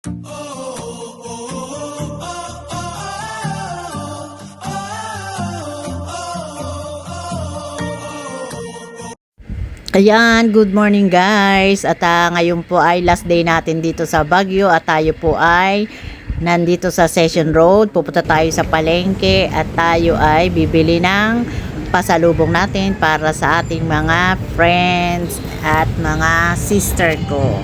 Ayan, good morning guys. At ngayon po ay last day natin dito sa Baguio at tayo po ay nandito sa Session Road. Pupunta tayo sa palengke at tayo ay bibili ng pasalubong natin para sa ating mga friends at mga sister ko.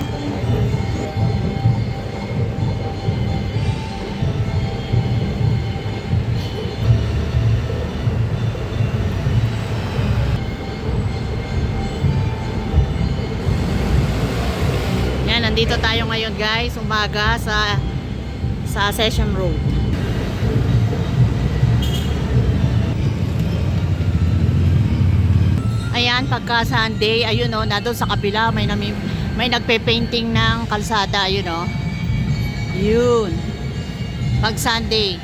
Nandito tayo ngayon guys, umaga sa Session Road. Ayan, pagka Sunday, ayun o, na doon sa kabila may nagpe-painting ng kalsada, ayun o. Yun. Pag Sunday.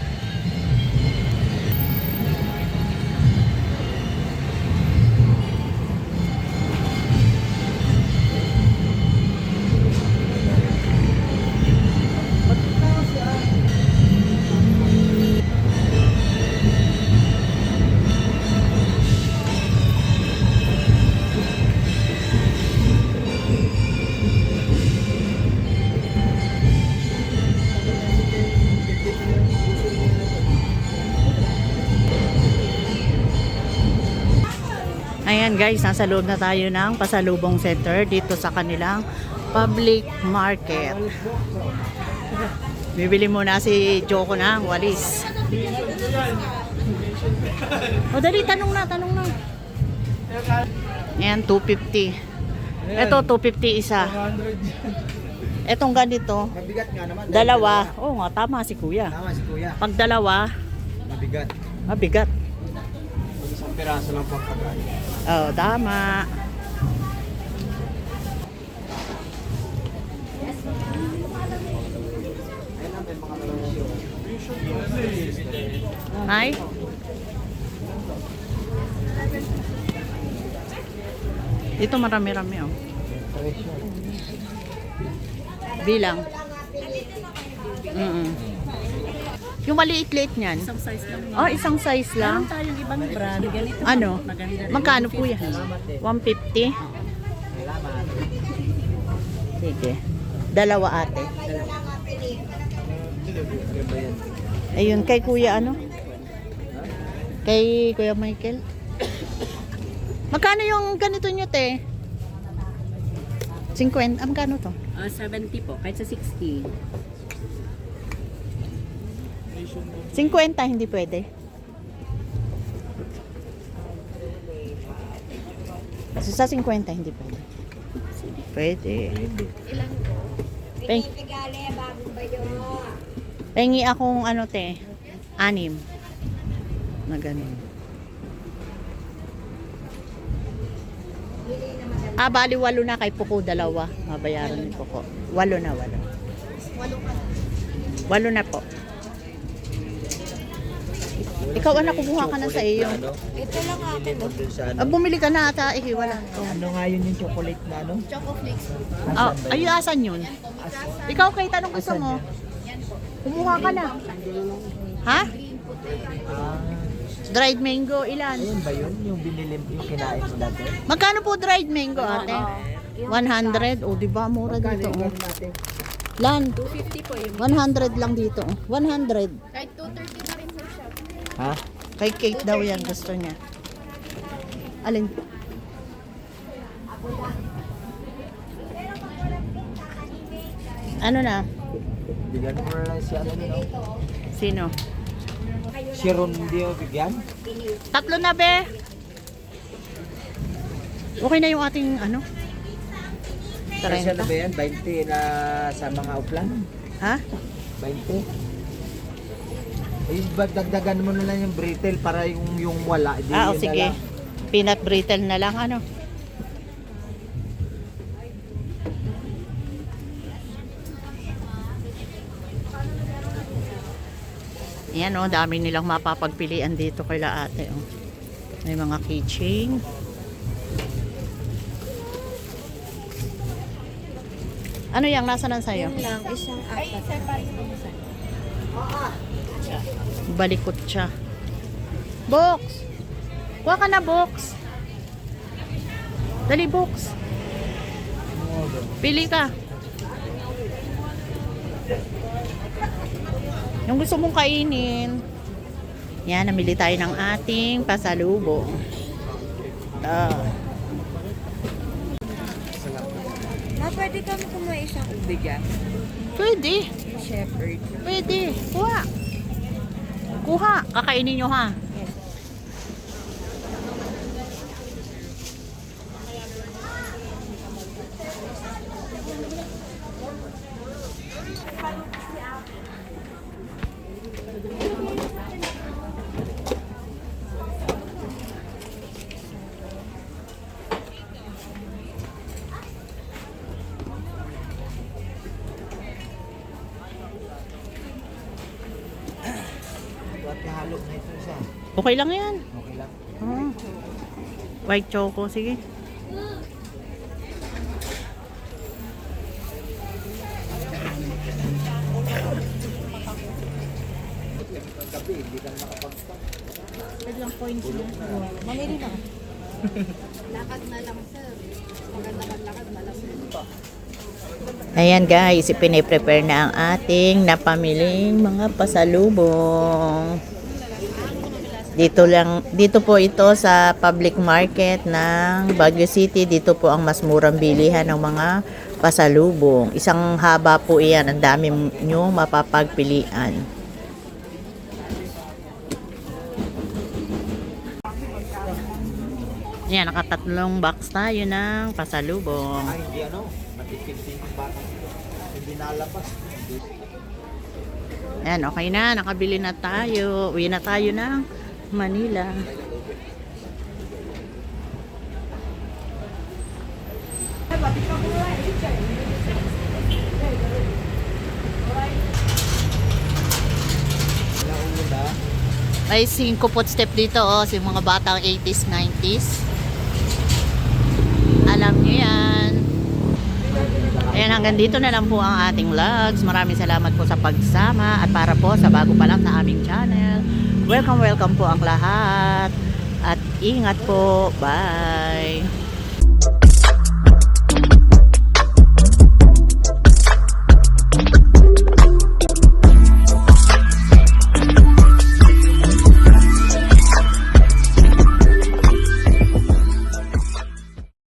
Ayan guys, nasa loob na tayo ng pasalubong center dito sa kanilang public market. Bibili muna si Joko ng walis. O dali, tanong na. Ayan, 250. Ito, 250 isa. Etong ganito, dalawa. Oo nga, tama si kuya. Pag dalawa, mabigat. Isang piraso lang po pagkain. Oh, tama. Hi. Dito marami-rami oh. Bilang. Yung maliit-liit niyan. Isang size lang. Oh, isang size lang. Meron tayong ibang brand. Ganito Ano? maganda rin. Magkano po yan? 150? Sige. Dalawa ate. Ayun, kay kuya ano? Kay kuya Michael. Magkano yung ganito nyo te? 50? Magkano to? 70 po, kahit sa 60. 50 hindi pwede. Sa 50 hindi pwede. Pwede. Ilan ko? Peng- Pinipigale, bago ba yun? Pengi akong ano te, 6 na ganun. Bali 8 na kay Puko, 2. Mabayaran ni Puko. 8 na. 8 na po. Ikaw anak, kubuha ka na sa iyo. Ito lang ako. Bumili ka na ata, wala. Ano nga yun yung chocolate na ano? Choco flakes. Ay, asan yun? Ikaw kay tanong gusto mo? Kumuha ka na. Ha? Dried mango, ilan? Ayun ba yun? Yung binili, yung kinain mo dati? Magkano po dried mango ate? 100? O, diba? Mura dito. Oh. Lan, 250 po yung 100 lang dito. 100. kahit 230 na rin sa shop. Ha? Kay Kate daw yan, gusto niya. Alin? Ano na? Bigyan mo na lang si ano yun, no? Sino? Si Rondi o bigyan? 3 na be. Okay na yung ating ano? Kasi ano 30. ba yan? 20 na sa mga uplan? Ha? 20? Ay, dagdagan mo na lang yung brittle para yung wala. Di O yun sige. na lang. Peanut brittle na lang ano? Ayan o, dami nilang mapapagpilian dito kay ate o. May mga keychain. Ano yang nasa nan sa'yo? Yun lang, isang apat. Balikot siya. Box! Kuha ka na, box. Dali, box. Pili ka. Yung gusto mong kainin. Yan, namili tayo ng ating pasalubong. Pwede kami kumain isang ube dyan. Pwede. Shepherd. Pwede. Kuha. Kuha. Kakainin nyo ha. At nahalo na ito siya. Okay lang yan. Okay lang. Oh. White choco. Sige. Gabi, hindi ka makapagstop. Mamili na. Lakad na lang, sir. Maganda maglakad na lang. Ayan guys, ipine-prepare na ang ating napamiling mga pasalubong. Dito po ito sa public market ng Baguio City. Dito po ang mas murang bilihan ng mga pasalubong. Isang haba po iyan, ang dami nyo mapapagpilian. Yan, nakatatlong box tayo ng pasalubong. Ay, hindi ano, matitipid yung bata. Hindi nalabas. Ayan, okay na. Nakabili na tayo. Uwi na tayo ng Manila. Nauna. May 5 footstep dito, oh. Yung mga batang 80s, 90s. Alam nyo yan. Ayan, hanggang dito na lang po ang ating vlogs. Maraming salamat po sa pagsama. At para po sa bago pa lang sa aming channel, welcome po ang lahat. At ingat po. Bye!